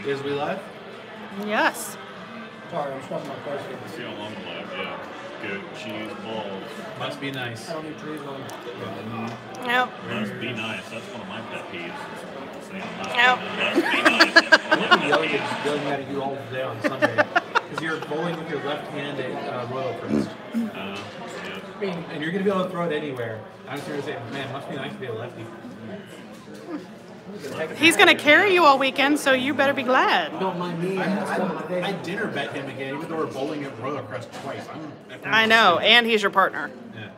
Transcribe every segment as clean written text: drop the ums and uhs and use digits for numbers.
Is we live? Yes. Sorry, I'm stuffing my question. See how long live, yeah. Goat cheese balls. Must be nice. I don't need trees on. Yep. Must be nice. That's one of my pet peeves. Yep. Must be nice. I'm going to be yelling at you all day on Sunday because you're bowling with your left hand at Royal Crest. Yeah. And you're going to be able to throw it anywhere. I'm just going to say, man, it must be nice to be a lefty. He's going to carry you all weekend, so you better be glad. Don't mind me. I dinner bet him again, even though we're bowling at Royal Crest twice. I know, and he's your partner. Yeah.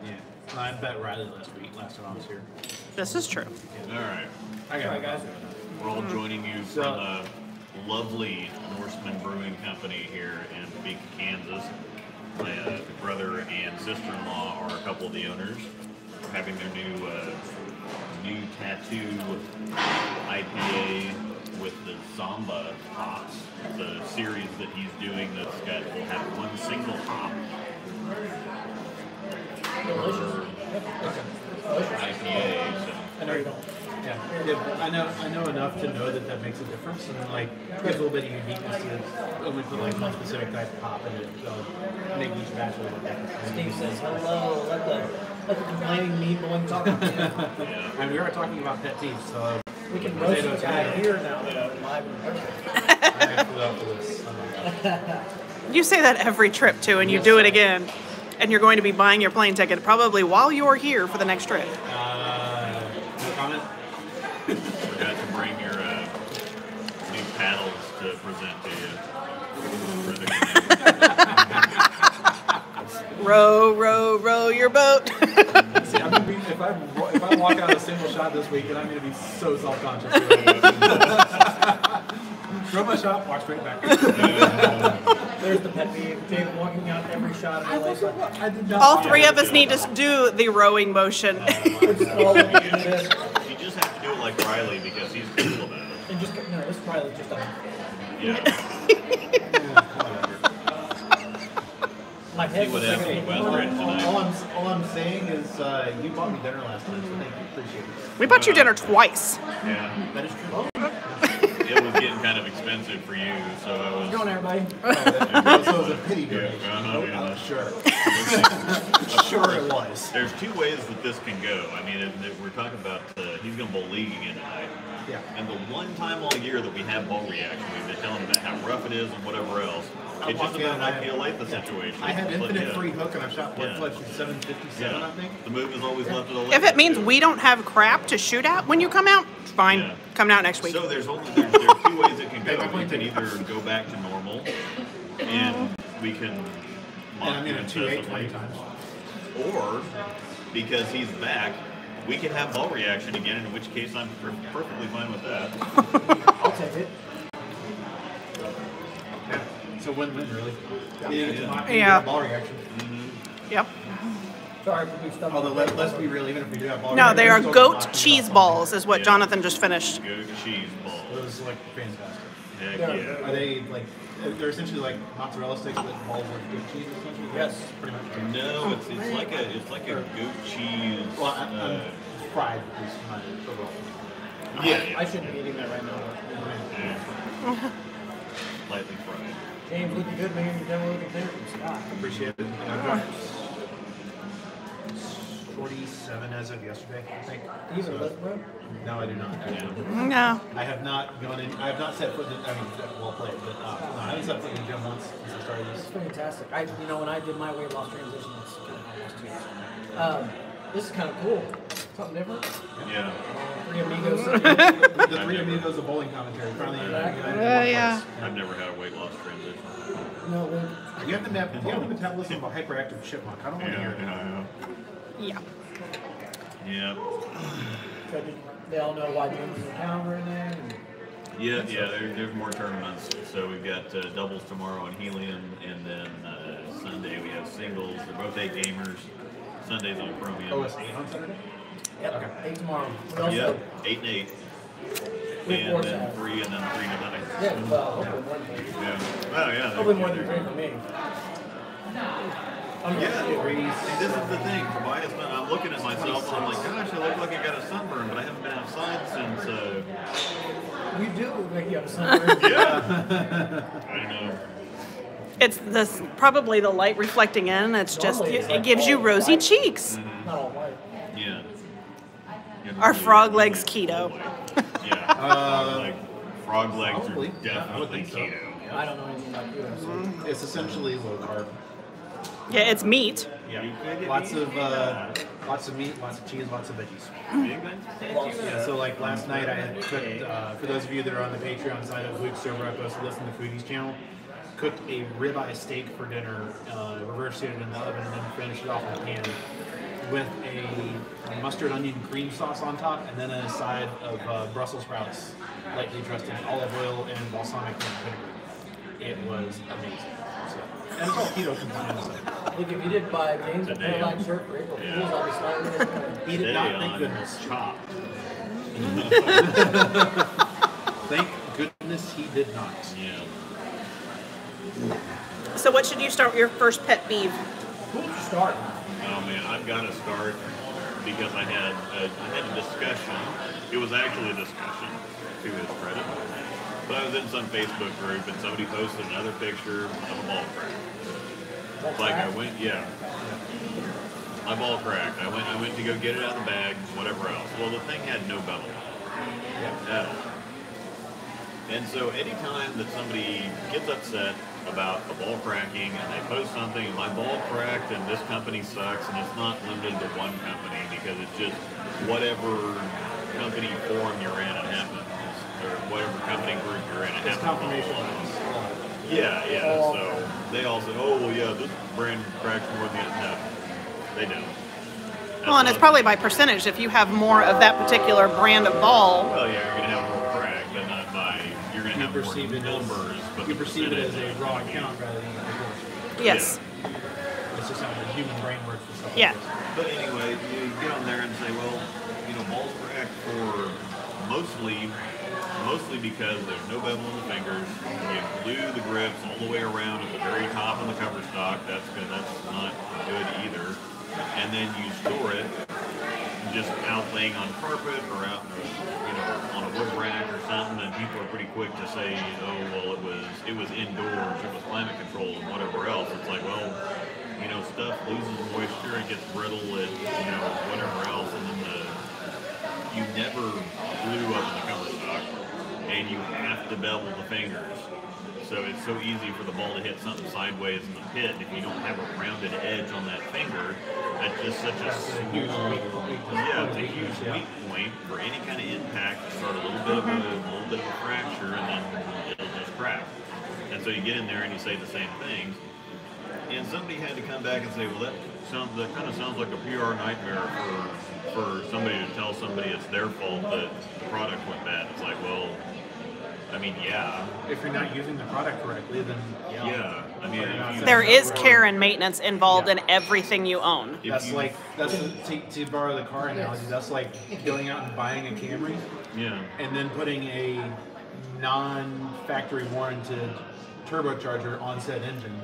I bet Riley last time I was here. This is true. All right. I got it, guys. We're all joining you from the lovely Norseman Brewing Company here in Topeka, Kansas. My brother and sister-in-law are a couple of the owners. We're having their new tattoo IPA with the Zamba hops. The series that he's doing will have one single hop. Delicious. IPA. So. I know you don't. Yeah, I know enough to know that makes a difference, and then gives a little bit of uniqueness to it. When we put one specific type of hop in it, make each batch a little different. Steve says hello. Let the complaining meat boy talk. Yeah. And we are talking about pet peeves, so We can roast the guy here now. Live and perfect. I flew out for this. You say that every trip, too, and you do it again. And you're going to be buying your plane ticket probably while you're here for the next trip. No comment? Forgot to bring your new paddles to present to you. For the Row, row, row your boat. See, if I walk out a single shot this weekend, I'm going to be so self-conscious. Throw my shot, walk straight back. There's the pet peeve. Dave walking out every shot. I did not. All three of us need to do the rowing motion. It's all of this. You just have to do it like Riley because he's cool about it. And just no, this is probably just a. Yeah. My See head what was else like, he weathered tonight. All I'm saying is you bought me dinner last time, so thank you. Appreciate it. We bought you dinner twice. Yeah. That is true. It was getting kind of expensive for you, so I was. How's it going, everybody? So it was a pity donation. Yeah. Sure. Sure it was. There's two ways that this can go. I mean, we're talking about he's going to bowl league again tonight. Yeah. And the one time all year that we have ball reaction, we've been telling him about how rough it is and whatever else. It just about might be a light the situation. I had infinite But, free hook and I shot one fletch at 757, I think. The move is always left at a If it means we don't have crap to shoot at when you come out, fine. Yeah. Coming out next week. So there's two ways it can go. We can either go back to normal, and we can And I'm mock you going to 2-8 20 incessantly, times. or because he's back, we can have ball reaction again. In which case, I'm perfectly fine with that. I'll take it. Yeah. So win-win, really. Yeah. Ball reaction. Yep. Sorry for being stuck. Although let's be real, even if we do have ball No, reaction, they we're are still goat talking cheese about balls, is what Yeah. Jonathan just finished. Goat cheese balls. Those like fantastic. Heck Yeah. yeah. Are they like? They're essentially like mozzarella sticks with balls of goat cheese, essentially. Yes. pretty much. No, it's like a goat cheese. Well, I'm fried. Is my overall. Yeah, I shouldn't be eating that right now. Lightly fried. James, looking good, man. You're done with the dinner from Scott. Appreciate it. I've got 47 as of yesterday, I think. Do you even lift, bro? No, I do not. No. I have not gone in. I have not set foot in. I mean, well played, but no, I haven't set foot in the gym once since I started It's this. fantastic. When I did my weight loss transition, it's kind of almost 2 years. This is kind of cool. Something different. Yeah. Three amigos. The three amigos of bowling commentary. Finally, Yeah. I've never had a weight loss transition. No, You have the metabolism of a hyperactive chipmunk. I don't want to hear that. Yeah. Yeah. they all know why James is a calendar in there. Yeah. There's more tournaments. So we've got doubles tomorrow on Helium, and then Sunday we have singles. They're both 8 gamers. Sunday's on Chromium. Oh, it's 8 on Saturday? Yep. Okay. 8 tomorrow. We also, Yep. 8 and 8. And then 3 and then 3 tonight. Yeah, well, hopefully more than 3. Yeah. Oh yeah. Hopefully more than 3 for me. Yeah, and this is the thing. Tobias, I'm looking at myself and I'm like, gosh, I look like I got a sunburn, but I haven't been outside since. You do look like you have a sunburn. Yeah. I know. It's this probably the light reflecting in. It's just it gives you rosy cheeks. Not all white. Yeah. Our frog legs keto. Yeah. Frog legs Probably. are definitely so. keto. I don't know anything about keto. So. It's essentially low carb. Yeah, it's meat. Yeah, You could get lots meat. of meat, lots of cheese, lots of veggies. Big thing? Yeah, so like last night I had cooked, for those of you that are on the Patreon side of Luke's server, I posted this in the Foodies channel, cooked a ribeye steak for dinner, reversed it in the oven, and then finished it off in a pan with a mustard onion cream sauce on top, and then a side of Brussels sprouts, lightly dressed in olive oil and balsamic vinegar. It was amazing. So, and it's all keto compliant. So. Look, if you did buy James a Today. Caroline shirt for April Fools, I'll be smiling at you. He did Today not, thank on goodness. Chopped. Thank goodness he did not. Yeah. So what should you start with your first pet peeve? Who would you start? Oh man, I've got to start because I had a discussion. It was actually a discussion, to his credit. But I was in some Facebook group and somebody posted another picture of a ball crack. Like I went, yeah. My ball cracked. I went to go get it out of the bag, whatever else. Well, the thing had no bevel at all. And so anytime that somebody gets upset about a ball cracking and they post something, my ball cracked and this company sucks, and it's not limited to one company because it's just whatever company forum you're in, it happens, or whatever company group you're in, it It's happens. confirmation all bias. along. Yeah. So they all said, oh well, yeah, this brand cracks more than the other. No, they don't. Well, and it's probably by percentage. If you have more of that particular brand of ball, Well, yeah, you're gonna have more crack, but not by. You're gonna You have more perceive it numbers, but you the perceive it as a percentage raw is- count rather than a proportion. yes. It's just how the human brain works for stuff Yeah. like this. But anyway, you get on there and say, well, balls crack for mostly because there's no bevel in the fingers. You glue the grips all the way around at the very top of the cover stock. That's good. That's not good either. And then you store it just out laying on carpet or out, on a wood rack or something. And people are pretty quick to say, oh, well, it was indoors, it was climate controlled, and whatever else. It's like, well, stuff loses moisture, it gets brittle, it, whatever else, and then you never glue up in the cover stock, and you have to bevel the fingers. So it's so easy for the ball to hit something sideways in the pit. If you don't have a rounded edge on that finger, that's just such a huge small, weak point. it's a huge weak point for any kind of impact to start a little bit of a fracture, and then it'll just crack. And so you get in there and you say the same things. And somebody had to come back and say, well, that kind of sounds like a PR nightmare for somebody to tell somebody it's their fault that the product went bad. It's like, well, I mean, yeah. If you're not using the product correctly, then Yeah. I mean, if you, There is care and maintenance involved in everything you own. if that's you- like to borrow the car analogy. That's like going out and buying a Camry yeah. and then putting a non-factory warranted turbocharger on said engine,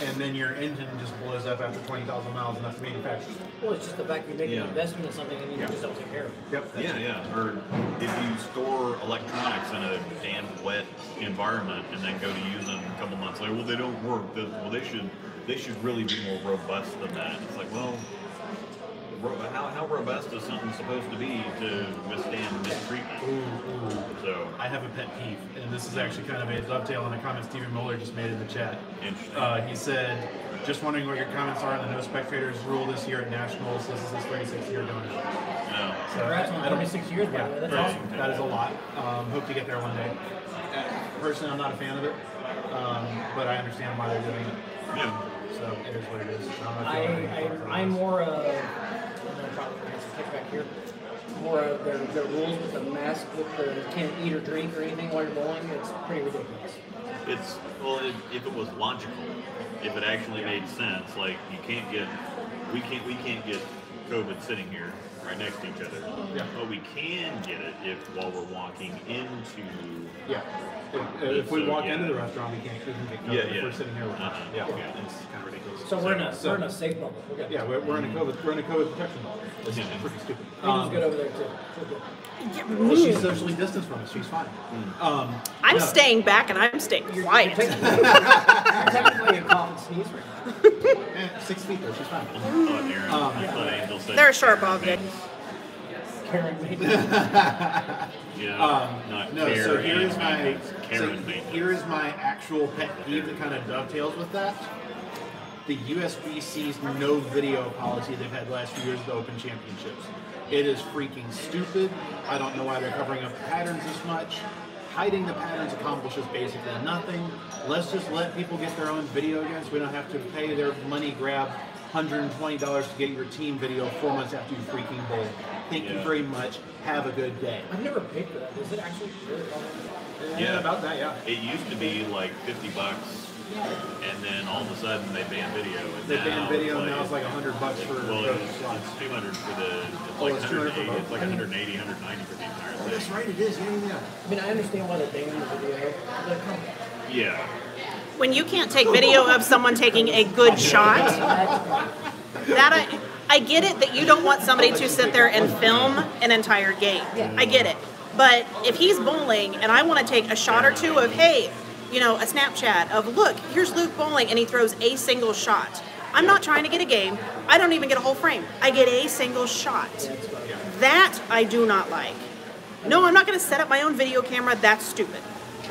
and then your engine just blows up after 20,000 miles, and that's the manufacturer's. Well, it's just the fact you make an Yeah. investment in something and you just don't take care of it. Yep. that's it. Yeah. Or if you store electronics in a damp, wet environment and then go to use them a couple months later, well, they don't work. Well, they should really be more robust than that. It's like, well, how robust is something supposed to be to withstand mistreatment? Ooh. So I have a pet peeve, and this is actually kind of a dovetail on a comment Stephen Moeller just made in the chat. interesting. He said, just wondering what your comments are on the no spectators rule this year at Nationals. This is his 36th year doing it. No. So Congrats on I don't- 26 years, by the way. That's right. awesome. That is a lot. Hope to get there one day. Personally, I'm not a fan of it, but I understand why they're doing it. Yeah. So it is what it is. I don't know if you have any thoughts on I'm this. more probably kick back here. More of their rules with the mask, with the you can't eat or drink or anything while you're bowling. It's pretty ridiculous. If it was logical, if it actually made sense, like we can't get COVID sitting here right next to each other. Yeah. But we can get it while we're walking into Yeah. If we So, walk yeah. into the restaurant, we can get COVID. Yeah, If yeah. we're sitting here, yeah, it's kind of ridiculous. So we're in a safe bubble. We're good. Yeah, we're in a COVID protection bubble. It's pretty stupid. Angel's good over there too. We're good. Well, she's socially distanced from us. She's fine. I'm no. staying back and I'm staying quiet. You're technically a cough and sneeze right now. 6 feet though. She's fine. I thought Angel said They're a sharp object. Karen made Yeah. Not No, Karen so here is my maintenance, Karen so maintenance. here is my actual pet peeve that kind of dovetails with that. The USBC's no video policy they've had the last few years of the Open Championships. It is freaking stupid. I don't know why they're covering up the patterns this much. Hiding the patterns accomplishes basically nothing. Let's just let people get their own video games. We don't have to pay their money grab $120 to get your team video 4 months after you freaking bowl. Thank you very much. Have a good day. I've never paid for that. Is it actually really common? Yeah. About that, yeah. It used to be like $50, and then all of a sudden they banned video. And They banned video, and like, now it's like $100 for well, the it's slots. 200 for the. It's Oh, like it's 200 for 180. both? It's like 180, 190 for the entire Oh, thing. that's right, it is. Yeah. I mean, I understand why they're banning the video. But come on. Yeah. When you can't take video of someone taking a good shot, that I get it that you don't want somebody to sit there and film an entire game. I get it. But if he's bowling and I want to take a shot or two of, hey, you know, a Snapchat of, look, here's Luke bowling and he throws a single shot. I'm not trying to get a game. I don't even get a whole frame. I get a single shot. That I do not like. No, I'm not going to set up my own video camera. That's stupid.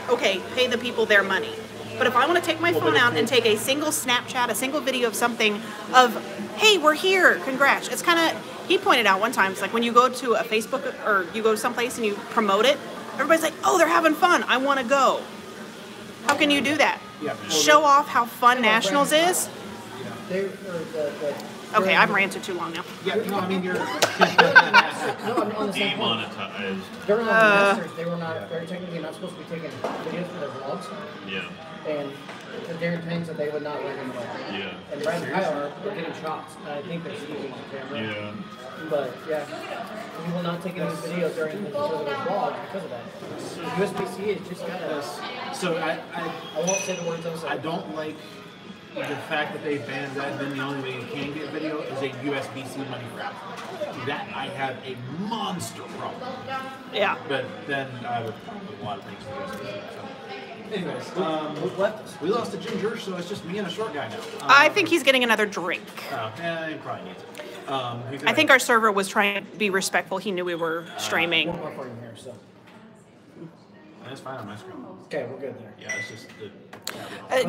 Okay, pay the people their money. But if I want to take my phone out and take a single Snapchat, a single video of something of, hey, we're here, congrats. It's kind of, he pointed out one time, it's like when you go to a Facebook or you go someplace and you promote it, everybody's like, oh, they're having fun. I want to go. How can you do that? Yeah. Show off how fun Nationals is? Okay, I've ranted too long now. Yeah, no, I mean, you're... No, I'm on the same point. Demonetized. During the Masters, they're technically not supposed to be taking videos for their vlogs. Yeah. And the Darren things that they would not let him do. Yeah. And Brad and Kyle are getting shots. And I think they're stealing the camera. Yeah. But yeah, he will not take any videos during his vlog because of that. USBC has just got us. So I won't say the words I don't like the fact that they banned that, then the only way you can get video is a USB-C money grab. That I have a monster problem. Yeah. But then I have a lot of things to do. So. Anyways, we lost a ginger, so it's just me and a short guy now. I think he's getting another drink. He probably needs it. I think our server was trying to be respectful. He knew we were streaming. One more for him here, so. That's fine on my screen. Okay, we're good there. Yeah, it's just the...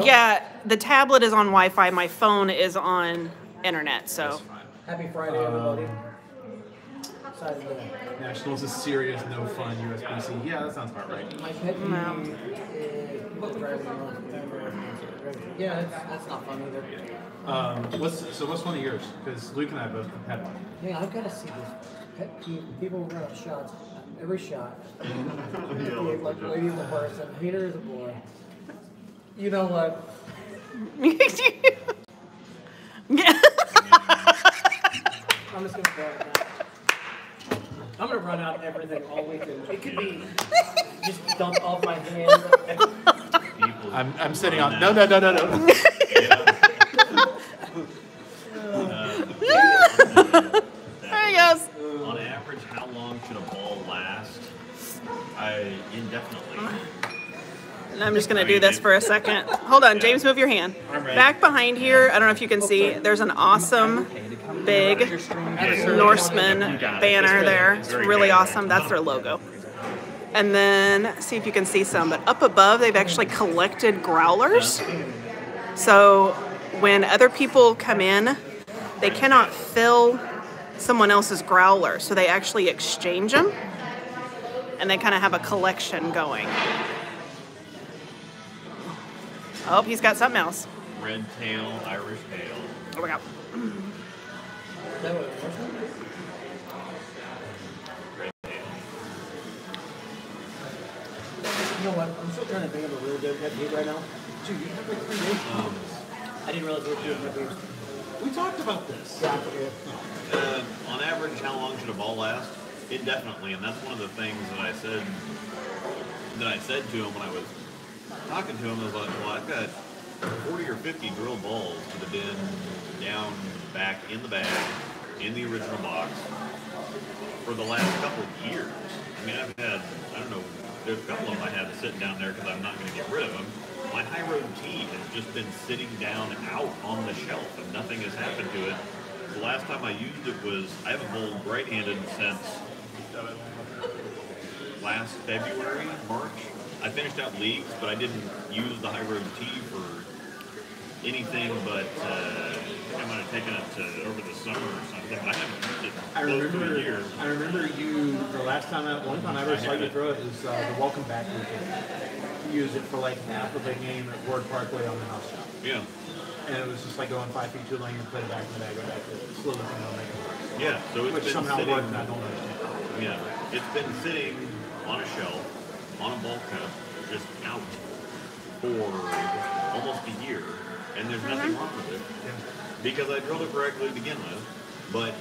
Yeah, the tablet is on Wi-Fi. My phone is on internet, so. Happy Friday, everybody. Side of the Nationals is serious, no fun, USB-C. Yeah, that sounds about right. My pet peeve is driving around. Yeah, that's not fun either. What's one of yours? Because Luke and I both had one. Yeah, I've got to see this pet peeve. People run out shots. Every shot. Like lady is a person, hater is a boy. You know what? I'm just gonna throw it down. I'm gonna run out everything all weekend. It could be just dump off my hand. I'm sitting on. No. There he goes. On average, how long should a ball last? Indefinitely. And I'm just going to do this for a second. Hold on, James, move your hand. Back behind here, I don't know if you can see, there's an awesome big Norseman banner there. It's really awesome. That's their logo. And then, see if you can see some, but up above, they've actually collected growlers. So when other people come in, they cannot fill someone else's growler, so they actually exchange them, and they kind of have a collection going. Oh, he's got something else. Red tail, Irish tail. Oh my God. Red tail. You know what? I'm still trying to think of a really good pet peeve right now. Dude, you have like 3 days. I didn't realize we were doing pet peeves. We talked about this. Yeah, I forget. On average, how long should a ball last? Indefinitely, and that's one of the things that I said that I said to him when I was talking to him, I was like, well, I've got 40 or 50 drilled balls that have been down back in the bag, in the original box, for the last couple of years. I mean, I've had, I don't know, there's a couple of them I have sitting down there because I'm not going to get rid of them. My high road tee has just been sitting down out on the shelf and nothing has happened to it. The last time I used it was, I haven't bowled right-handed since last February, March. I finished out leagues, but I didn't use the high road tee for anything but I might have taken it over the summer or something. But I haven't used it close to a year. I remember you the last time one time I ever saw you throw it was the welcome back weekend. You used it for like half of a game at Ward Parkway on the house shop. Yeah. And it was just like going 5 feet too long and put it back in the bag, go back to it, slowly come out and make it work. Yeah, so it's Which been somehow sitting, worked, and I don't understand. Yeah, it's been sitting on a shelf, on a bulk cup, just out for almost a year, and there's nothing wrong with it. Because I drilled it correctly to begin with, but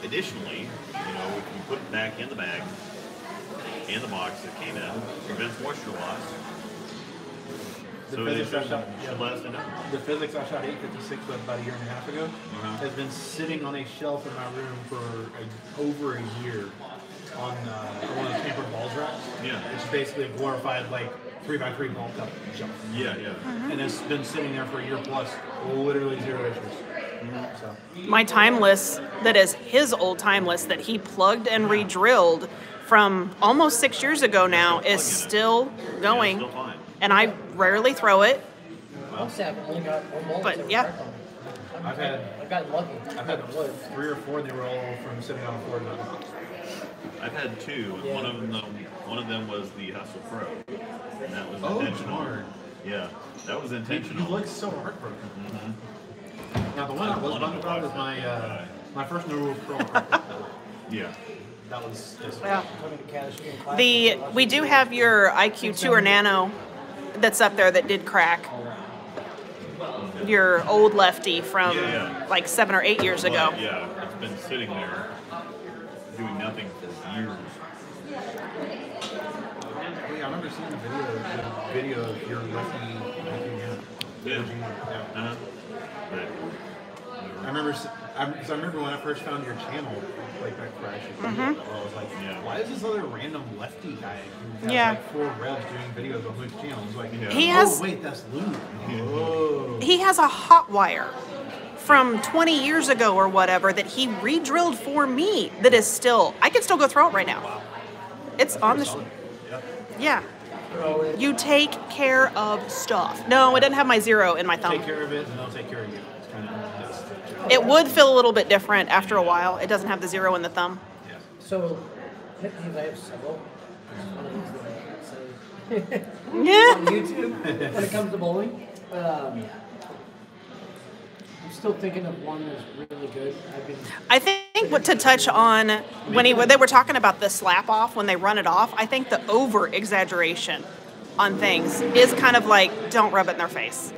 additionally, you know, if you put it back in the bag, in the box that came in, prevents moisture loss. So it should last enough. The physics I shot 856 about a year and a half ago has been sitting on a shelf in my room for over a year on one of the tampered balls racks. Yeah. It's basically a glorified like 3x3 ball cup shelf. Yeah, yeah. And it's been sitting there for a year plus, literally 0 issues. So. My timeless, that is his old timeless that he plugged and re-drilled from almost 6 years ago now, is still going. Yeah, still fine. And I rarely throw it. I'm sad I've only got one ball. But, yeah. I've gotten lucky. I've had 3 or 4. They were all from sitting on a floor. I've had 2. Yeah. One of them was the Hustle Pro, and that was Oh, intentional. darn. Yeah, that was You intentional. look so heartbroken. Now the one I was bummed about was my first no rule pro. Yeah. That was just Yeah. Coming to cash in class. We do have your IQ Tour Nano that's up there that did crack. Your old lefty from like 7 or 8 years ago. But, yeah, it's been sitting there doing nothing for years. I remember seeing the video of your lefty. Yeah. Yeah. But, I remember when I first found your channel, like that crash. I was like, why is this other random lefty guy who has like 4 revs doing videos on Luke's channel? It's like, He has- oh wait, that's Luke. Oh. He has a hot wire from 20 years ago or whatever that he re-drilled for me that is still, I can still go throw it right now. It's on the, yeah. Throw it. You take care of stuff. No, it didn't have my 0 in my thumb. Take care of it, and they'll take care of you. It's kind of It would feel a little bit different after a while. It doesn't have the 0 in the thumb. So, pet peeves, I have several. One of these that I can't say Yeah. on YouTube when it comes to bowling. I'm still thinking of one that's really good. I think what to touch on when they were talking about the slap off when they run it off, I think the over exaggeration on things is kind of like don't rub it in their face.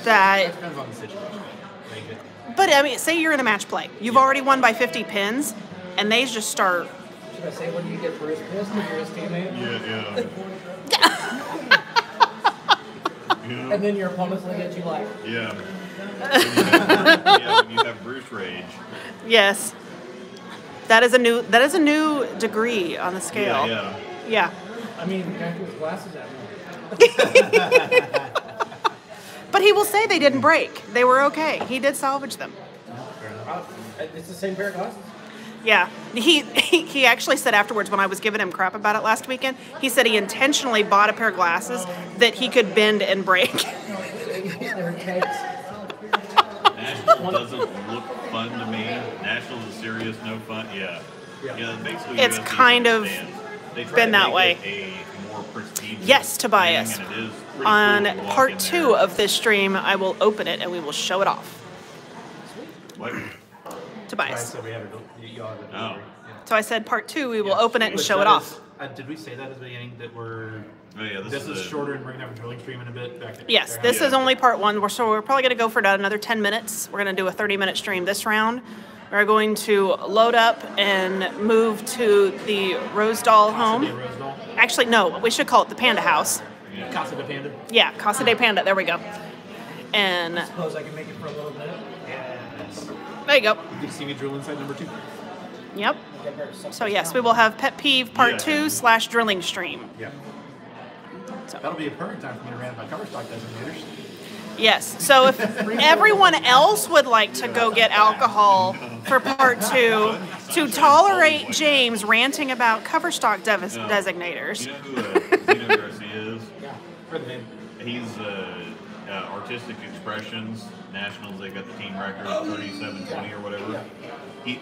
That, depends on the situation. but I mean, say you're in a match play, you've already won by 50 pins, and they just start. Should I say when you get Bruce pissed if you're his teammate? Yeah. And then your opponent's looking at you like, Yeah. When you have Bruce rage. Yes, that is a new degree on the scale. Yeah. I mean, the guy threw his glasses at me. But he will say they didn't break. They were okay. He did salvage them. It's the same pair of glasses. Yeah. He actually said afterwards when I was giving him crap about it last weekend, he said he intentionally bought a pair of glasses that he could bend and break. They're tapes. National doesn't look fun to me. National's a serious, no fun. Yeah. Basically, It's UFC kind of they try been to that make way. it a more prestigious Yes, Tobias. thing, and it is pretty On cool to walk part in 2 there. of this stream, I will open it and we will show it off. What? Tobias. So we had y'all have a Oh. So I said part 2, we will open it and show it off. Did we say that at the beginning that we're? Oh, yeah, This is shorter, and we're gonna have a drilling stream in a bit. Yes, this is only part 1. So we're probably going to go for about another 10 minutes. We're going to do a 30-minute stream this round. We're going to load up and move to the Rosedal home. Actually, no, we should call it the Panda House. Casa de Panda. Yeah, Casa de Panda. There we go. And I suppose I can make it for a little bit. Yes. there you go. You can see me drill inside number 2. Yep. Get her something So yes, down. we will have Pet Peeve Part Yeah. 2 / drilling stream. Yeah. So. That'll be a perfect time for me to rant about cover stock designators. Yes. So if everyone else would like to go get alcohol for Part 2 to tolerate James ranting about cover stock designators. You know who Zeno Garcia is? Yeah. For the name. He's Artistic Expressions Nationals. They got the team record 37:20 or whatever. They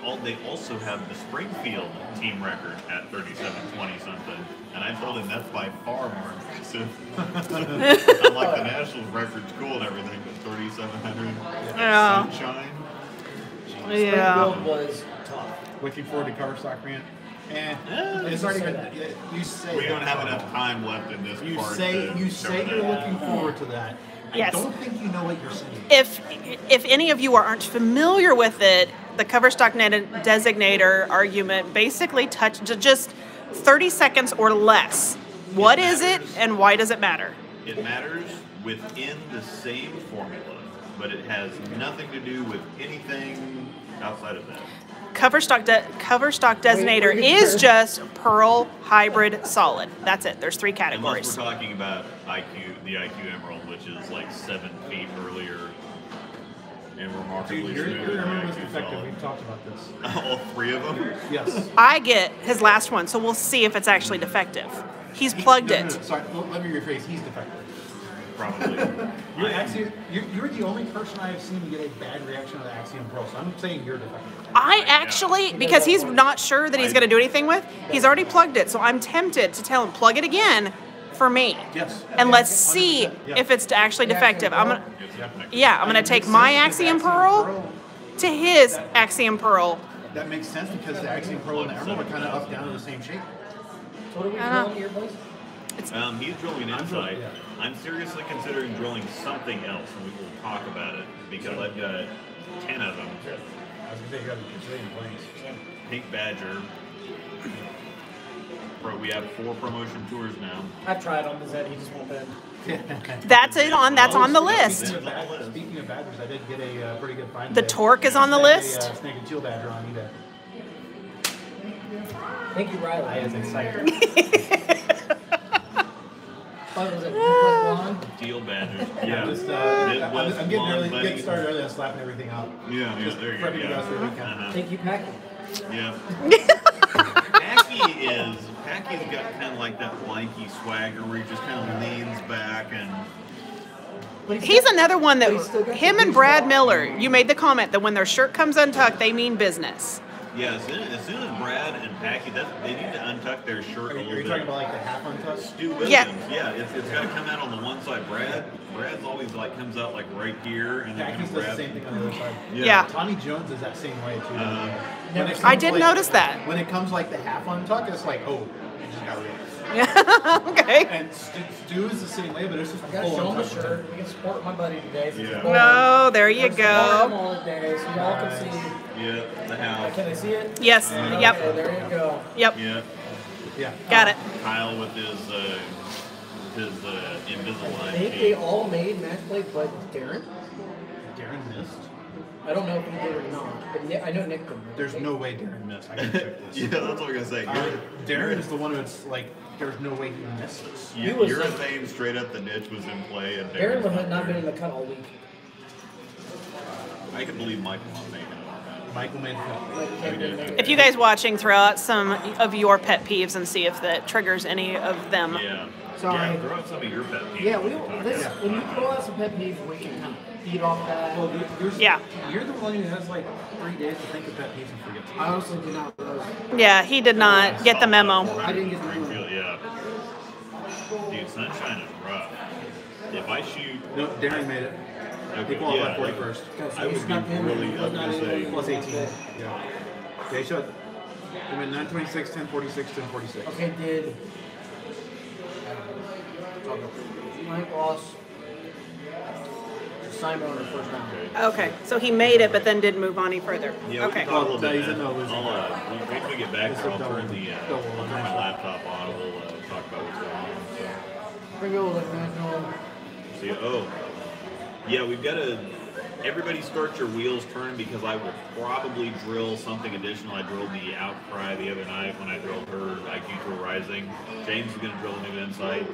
also have the Springfield team record at 37:20 something, and I told him that's by far more impressive. I'm like, the Nationals record's cool and everything, but 3,700 Yeah. sunshine. Yeah. Springfield was tough. Looking forward to cover stock rant. It's already been. You say We don't have enough time left in this You part. say to you cover say that. you're looking forward to that. Yes. I don't think you know what you're saying. If any of you aren't familiar with it, the cover stock designator argument basically touched just 30 seconds or less. What is it and why does it matter? It matters within the same formula, but it has nothing to do with anything outside of that. Cover stock designator wait, is wait. just Pearl Hybrid Solid. That's it. There's 3 Unless categories. we're talking about the IQ Emerald, which is like 7 feet earlier and remarkably Dude, your smoother than memory was the IQ defective. Solid. We've talked about this. All 3 of them? Yes. I get his last one, so we'll see if it's actually defective. He's plugged No, it. Sorry, let me rephrase. He's defective. Probably. You're the only person I have seen get a bad reaction to the Axiom Pro, so I'm saying you're defective. I actually, because he's not sure that he's going to do anything with, he's already plugged it, so I'm tempted to tell him, plug it again for me. Yes. And let's see 100%, yeah. if it's actually defective. I'm gonna, Yeah. I'm gonna take my Axiom Pearl to his Axiom Pearl. That makes sense because the Axiom Pro and the Emerald are kind of up down in the same shape. So what are we Uh-huh. drilling here, boys? He's drilling an I'm drilling, insight. yeah. I'm seriously considering drilling something else, and we will talk about it because I've got 10 of them. I was gonna say you got a gazillion planes. Pink Badger. We have 4 promotion tours now. I've tried on the Z, he just won't bend. That's on the list. Speaking of badgers, I did get a pretty good find. The today. torque is on the Snagged list. a snake and teal badger on eBay. Thank you, Riley. I was excited. What was it? Plus blonde? Teal Badgers. I'm Yeah. just, Midwest I'm getting blonde getting bunny. started early on slapping everything up. Yeah, Just there you go. prepping you guys for the Yeah. weekend. Thank you, Packy. Yeah. Packy's got kind of like that lanky swagger where he just kind of leans back and. But He's another one that, He's still got him the and huge Brad ball. Miller, you made the comment that when their shirt comes untucked, they mean business. Yeah, as soon as Brad and Packy, they need to untuck their shirt a Are little you bit. talking about like the half untouched? Stu Williams, Yeah. yeah, it's got to come out on the one side. Brad's always like comes out like right here, and then Khakis does Brad. the same thing on the other side. Yeah. Tommy Jones is that same way too. Uh, I did notice that. When it comes like the half untuck, it's like, oh, you just got ripped. Yeah. Okay. And Stu is the same way, but it's just I gotta full show him the untuck. shirt. We can support my buddy today. So Yeah. Oh, there you Support him go. all today so y'all can see. yeah, the house. Can I see it? Yes. Okay, Yep. there you go. Yep. Yeah, Yeah. Got it. Kyle with his Invisalign. I think they all made match play, but Darren. Darren missed. I don't know if he did or not, but I know Nick did. There's no way Darren missed. I can check Yeah, this. that's what I'm gonna say. Darren is the one that's like, there's no way he misses. He was- Your name straight up the ditch was in play, and Darren Darren's had not been there. in the cut all week. I can believe Michael not making it. Michael made the Like, he didn't make it. If you guys watching, throw out some of your pet peeves and see if that triggers any of them. Yeah. Sorry. Yeah, throw out some of your pet peeves. Yeah, we can don't. talk This, about when you it. throw out some pet peeves, we can kind of feed off that. Well, Yeah. You're the one who has like 3 days to think of pet peeves and forgets. I honestly did not know. Yeah, he did not get the memo. I didn't get the memo. Springfield, yeah. Dude, sunshine is rough. If I shoot, No, Darren made it. He okay, qualified yeah, 41st. I would be really, I was gonna say, Plus 18. Yeah. They showed. They went 926, 1046, 1046. Okay, did Mike loss Simon on the first round? Okay, so he made it, but then didn't move on any further. yeah, we Okay. can talk a little No, bit. he's a no man. loser. Once we get back there, I'll turn my laptop on. We'll talk about what's going on. So. Bring over like national. See, oh, yeah, we've got to. Everybody start your wheels turning because I will probably drill something additional. I drilled the Outcry the other night when I drilled her IQ Tour Rising. James is going to drill a new Insight.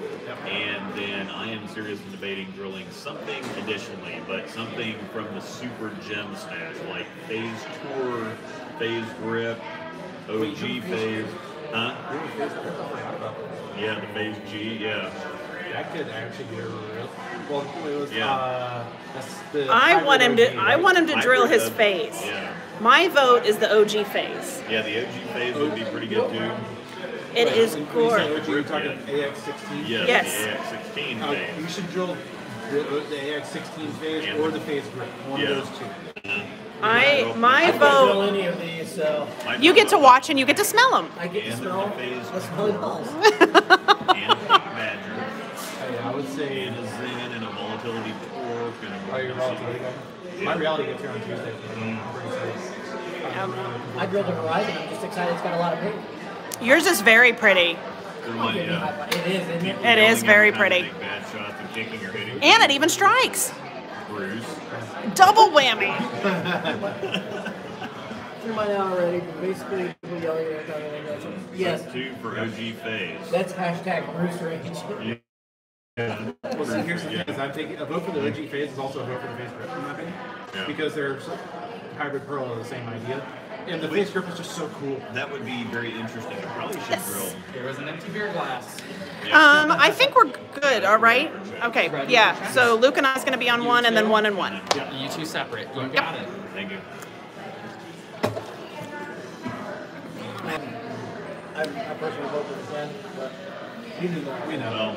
And then I am seriously debating drilling something additionally, but something from the Super Gem stash, like Phase Tour, Phase Grip, OG Phase. Huh? Yeah, the Phase G, yeah. That could actually be a real. Well, it was. Yeah. That's the I want him to. OG, I right? want him to drill Hybrid his of- phase. Yeah. My vote is the OG phase. Yeah, the OG Phase would be pretty good too. It is When you say gorgeous. OG, you're talking AX16. Yeah, Yes. the AX16 Phase. You should drill the AX16 phase And or the- the phase grip. One Yeah. of those two. My I don't vote. know any of these, so You get to watch and you get to smell them. I get to And smell. the phase. Let's smell it all. And a Pink Badger. I would say. And a Zen and a Volatility Torque and a Oh, your reality. My reality gets here on Tuesday. Mm. I drilled the Horizon. I'm just excited. It's got a lot of paint. Yours is very pretty, Yeah. It is, isn't it? It is very pretty. Take bad shots and kicking or hitting. and it even strikes. Bruce. Double whammy. Threw mine out already, but basically people yelling at everything. Yes, Two for OG Phase. that's hashtag Bruce Range. Yeah. Well, see, here's the thing: is I'm taking a vote for the OG phase is also a vote for the phase grip, in my opinion, Yeah. because they're hybrid pearl are the same idea, and the phase grip is just so cool. That would be very interesting. I probably should drill. There was an empty beer glass. I think we're good. All right. Okay. Yeah. So Luke and I's going to be on one, and then one and one. You two separate. You got it. Thank you. I personally vote for the 10, but you do that. We know. Well,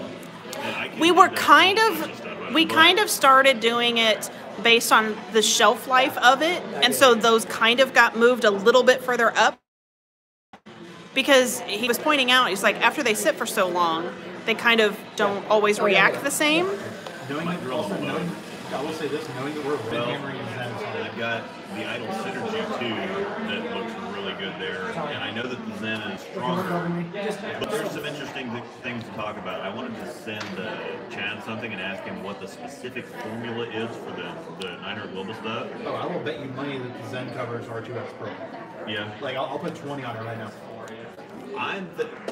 and I can We do were that kind stuff, of, we kind of started doing it based on the shelf life of it, and so those kind of got moved a little bit further up because he was pointing out, he's like, after they sit for so long, they kind of don't always react the same. Knowing that, also knowing, I will say this: knowing that we're red Well, hammering Zen. I've got the Idle Synergy too that looks really good there, and I know that the Zen is stronger. But there's some interesting things to talk about. I wanted to send Chad something and ask him what the specific formula is for the 900 Global stuff. Oh, I will bet you money that the Zen covers R2X Pro. Yeah. Like I'll put 20 on it right now.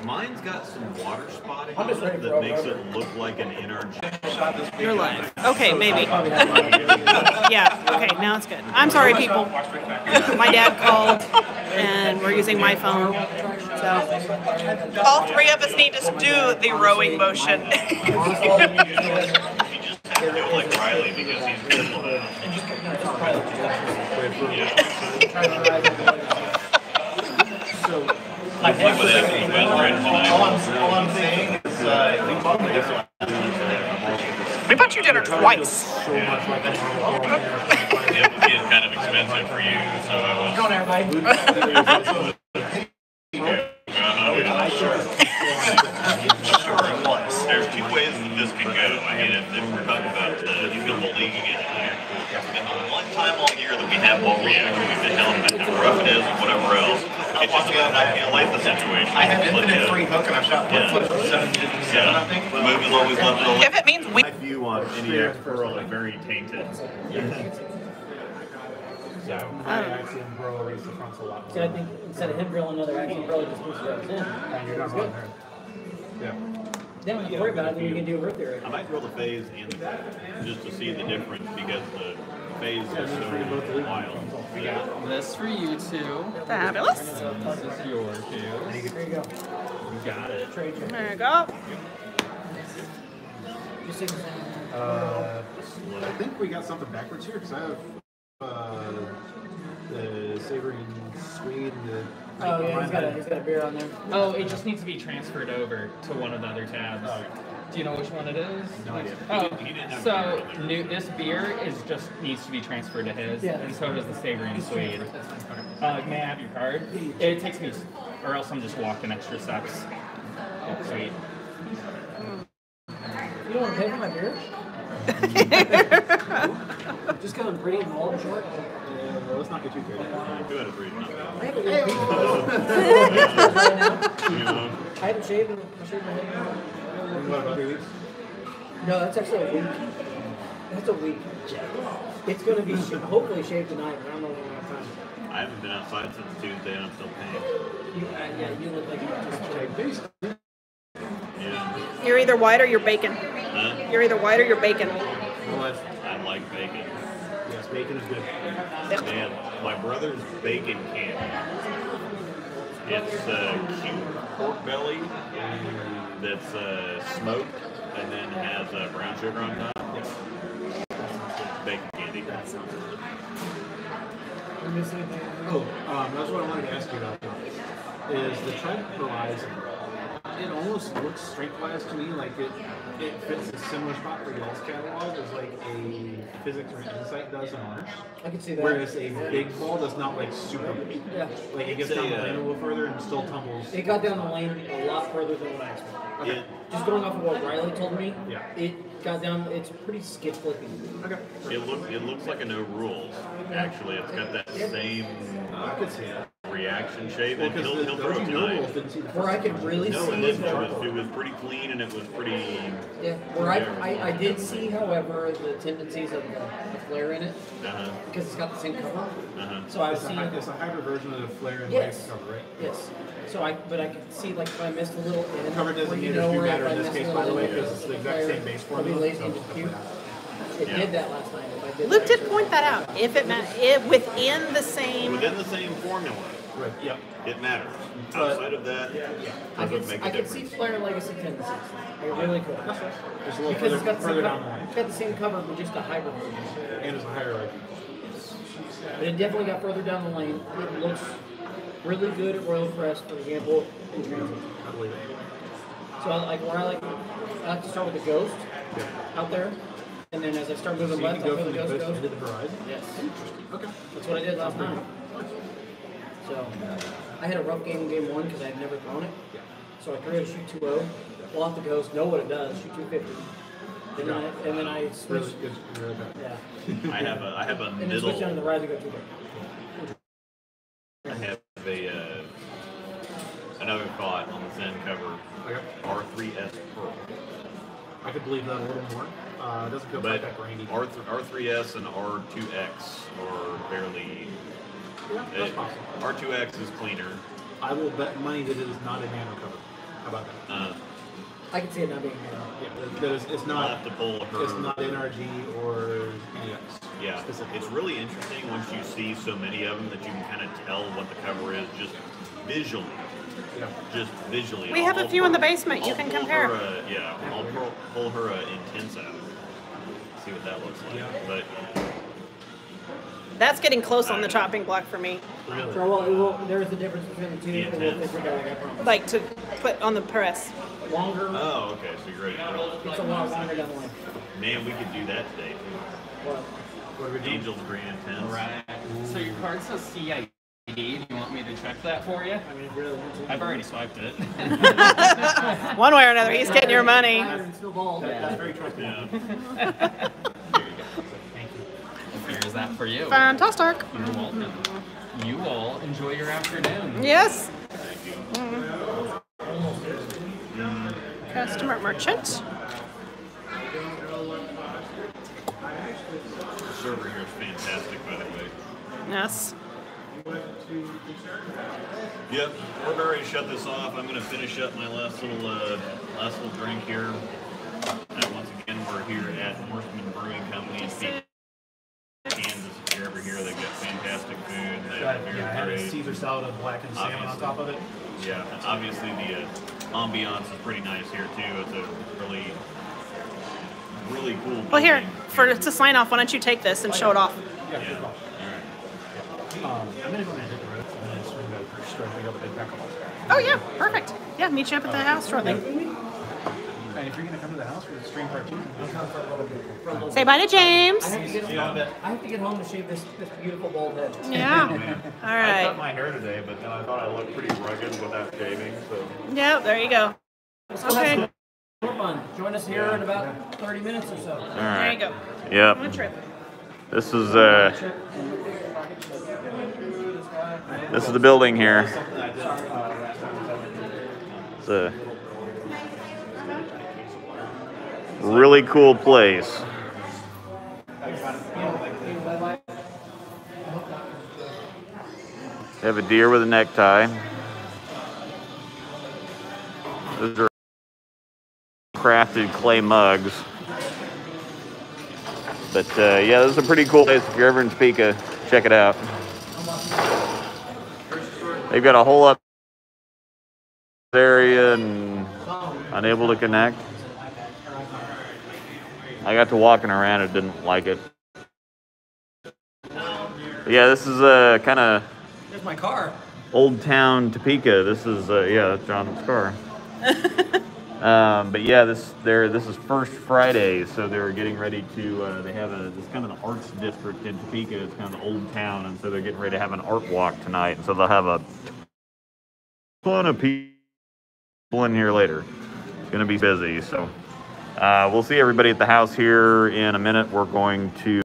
Mine's got some water spotting I'm on just ready it for that makes over. it look like an NRG. You're live. Okay, maybe. Yeah. Okay, now it's good. I'm sorry, people. My dad called, and we're using my phone. So all three of us need to do the rowing motion. You just have to do it like Riley because he's physical now. So Like with Anthony Westbrook tonight. All I'm saying is, We bought you dinner twice. so much like that. It would be kind of expensive for you, so I was. Come on, everybody. There's two ways that this can go. I mean, if we're talking about the skillful leaguing engineer, and the one time all year that we have ball reaction, we've been telling them how rough it is and whatever else. It's just about idealize the situation. I have But, infinite free hook and I've shot one foot for 757, I think. The move is always left over. If it means we. My view on NEX Pearl is very tainted. So my Axiom Pro rates the fronts a lot See, more. I think instead of him drilling another action, probably just push those in. And you're not wrong there. Yeah. Then when you worry about it, then you can do root theory. I might drill the phase and the grip just to see the difference because the phase is so wild. We got this for you two. Fabulous. This is yours too. There you go. You got it. Trade you. There you go. Just take I think we got something backwards here because I have the Savoring Swede. Oh yeah, he's got a beer on there. Oh, it just needs to be transferred over to one of the other tabs. Oh, Do you know which one it is? No idea. Oh, He didn't have so beer. this beer is just needs to be transferred to his, Yeah. and so does the Savory and Swede. May I have your card? It takes me, or else I'm just walking extra steps. Sweet. You don't want to pay for my beer? Just because I'm pretty and all short. let's not get too crazy. 2 out of 3 is not bad. I have a little pizza right now. I haven't shaved my head. What about 3 weeks? No, that's actually a week. That's a week. It's going to be hopefully shaved tonight, but I don't know when I have time. I haven't been outside since Tuesday and I'm still paying. Yeah, you look like you just shaved. Yeah. You're either white or you're bacon. Huh? You're either white or you're bacon. I like bacon. Yes, bacon is good. Man, my brother's bacon candy. It's cute pork belly that's smoked and then has brown sugar on top. Bacon candy. Oh, that's what I wanted to ask you about. Is the Trend Horizon? It almost looks strength-wise to me like it fits a similar spot for y'all's catalog as like a physics or insight does in ours. I can see that. Whereas a big ball does not like super big. Yeah. Like it gets down the lane a little further and still tumbles. It got down the lane a lot further than what I expected. Okay. Just going off of what Riley told me, Yeah. it got down. It's pretty skid flipping. Okay. It looks like a no rules. Actually, it's got that same I could see that. reaction shape. Well, And because he'll throw it tonight. didn't see the Where I could really No, see it didn't. It was pretty clean and it was pretty. Yeah, where I did see, however, the tendencies of the flare in it Uh-huh. because it's got the same cover. Uh-huh. So I was It's a, seeing. it's a hybrid version of the flare and Yes. lace cover, right? Yes. So but I could see like if I missed a little end. Cover where designators you know do where matter if I in this missed a case, little by the way, end, because it's the exact flare, same base I'll be formula. lazy So and stuff just like cute. that. It Yeah. did that last night. If I did Luke that did extra- point that out. If it within the same. Within the same formula, Right. Yep. it matters. But- Outside of that, I doesn't make a could see difference. flare legacy tendencies. I really could. Just a little Because it's got the further same down the cover. line. It's got the same cover, but just a hybrid version. And it's a higher like. But it definitely got further down the lane. It looks really good at Royal Crest, for example, in transit. I believe it. So I like to start with the ghost out there, and then as I start So moving you left, can I'll go go from the the ghost coast ghost. into the horizon. Yes, Okay. that's what I did last night. So I had a rough game in game one because I had never thrown it. Yeah. So I threw it to shoot 2-0, pull out the ghost, know what it does, shoot 250. And then I Really switched. good. Really good. Yeah. I have a And then middle. switch down to the rise and go 250. I have another thought on the Zen cover. Okay. R3S Pearl. I could believe that a little more. It doesn't feel But quite that grainy. R3S and R2X are fairly. Yeah, that's possible. R2X is cleaner. I will bet money that it is not a nano cover. How about that? I can see it not being Yeah, that is, it's I'll not. have to pull her. It's not NRG or NEX. Yeah, specifically. it's really interesting once you see so many of them that you can kind of tell what the cover is just visually. Yeah. Just visually. We have a few in the basement. You I'll can pull compare. her, I'll pull her intense out. See what that looks like. Yeah. But That's getting close on the chopping block for me. Really. So well, there is a difference between the two. The And we'll intense. figure it out, like I promise. Like to put on the press. Longer. oh, okay, so you're ready to roll. It's a lot longer down the line. Man, we could do that today. What? What are we doing? Angel's Green Intense. Right. So your card says CID. Do you want me to check that for you? I mean, it really wants to. I've already swiped it. One way or another, he's getting your money. Iron still ball. That's very trustworthy. Yeah. Thank you. There's that for you. Fantastic. You're welcome. You all enjoy your afternoon. Yes. Thank you. Customer merchant. The server here is fantastic, by the way. Yes. Yep, we're about ready to shut this off. I'm going to finish up my last little drink here. Once again, we're here at Norseman Brewing Company in Peeves, Kansas. If you're ever here, they've got fantastic food. They have Yeah, I had a great. Caesar salad of blackened salmon on Obviously. top of it. Yeah, obviously the ambiance is pretty nice here too. It's a really, really cool. Well, here, building. to sign off, why don't you take this and show it off? Yeah, Yeah. good call. I'm gonna go ahead and hit the road and then swing back for sure. Pick up a big pack of balls. Oh, yeah, perfect. Yeah, meet you up at the house shortly. And if you're gonna come to the house for the stream part 2, Say bye to James. I have to get home to shave this beautiful bald head. Yeah. All I cut right. my hair today, but then I thought I looked pretty rugged without shaving, so. Yeah, there you go. Okay. More fun. Join us here in about 30 minutes or so. There you go. Yep. On a trip. This is the building here. It's a really cool place. They have a deer with a necktie. Those are crafted clay mugs. But yeah, this is a pretty cool place. If you're ever in Topeka, check it out. They've got a whole up area and unable to connect. I got to walking around and didn't like it. But yeah, this is a kind of There's my car. Old Town Topeka. This is yeah, that's Jonathan's car. But yeah, this is First Friday, so they're getting ready to. They have it's kind of the arts district in Topeka. It's kind of the old town, and so they're getting ready to have an art walk tonight. And so they'll have a ton of people in here later. It's going to be busy. So we'll see everybody at the house here in a minute. We're going to.